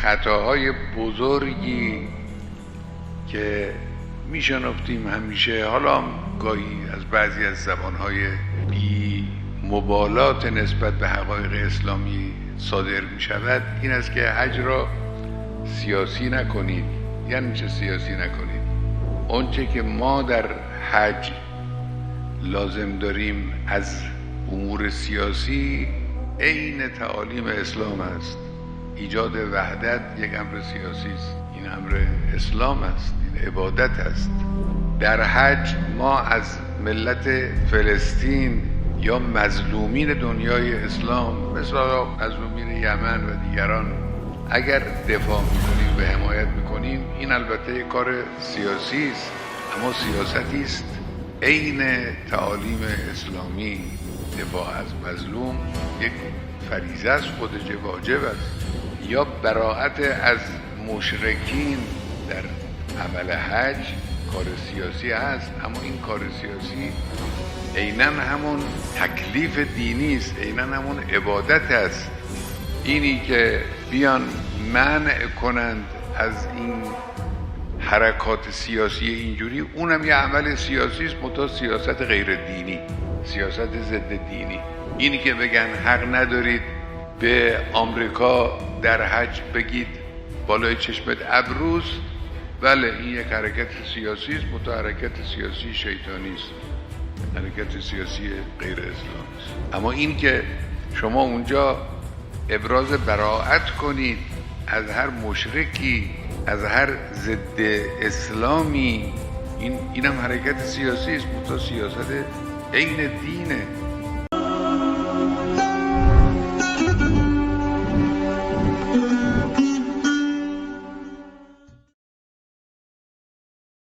خطاهای بزرگی که میشنفتیم همیشه، حالا هم گاهی از بعضی از زبانهای بی مبالات نسبت به حقایق اسلامی صادر می شود، این است که حج را سیاسی نکنید. یعنی چه سیاسی نکنید؟ اونچه که ما در حج لازم داریم از امور سیاسی عین تعالیم اسلام است. ایجاد وحدت یک امر سیاسی است، این امر اسلام است، این عبادت است. در حج ما از ملت فلسطین یا مظلومین دنیای اسلام مثل مظلومین یمن و دیگران اگر دفاع میکنیم و حمایت میکنیم، این البته یک کار سیاسی است، اما سیاستی است عین تعالیم اسلامی. دفاع از مظلوم یک فریضه است، خودش واجب است. یا براءت از مشرکین در عمل حج کار سیاسی هست، اما این کار سیاسی عیناً همون تکلیف دینی است، عیناً همون عبادت است. اینی که بیان منع کنند از این حرکات سیاسی اینجوری، اونم یه عمل سیاسی است، منتها سیاست غیر دینی، سیاست ضد دینی. اینی که بگن حق ندارید به آمریکا در حج بگید بالای چشمت ابروست، بله این یک حرکت سیاسی است، منتها حرکت سیاسی شیطانی است، حرکت سیاسی غیر اسلامی است. اما این که شما اونجا ابراز براءت کنید از هر مشرکی، از هر ضد اسلامی، اینم حرکت سیاسی است، منتها سیاست عین دینه.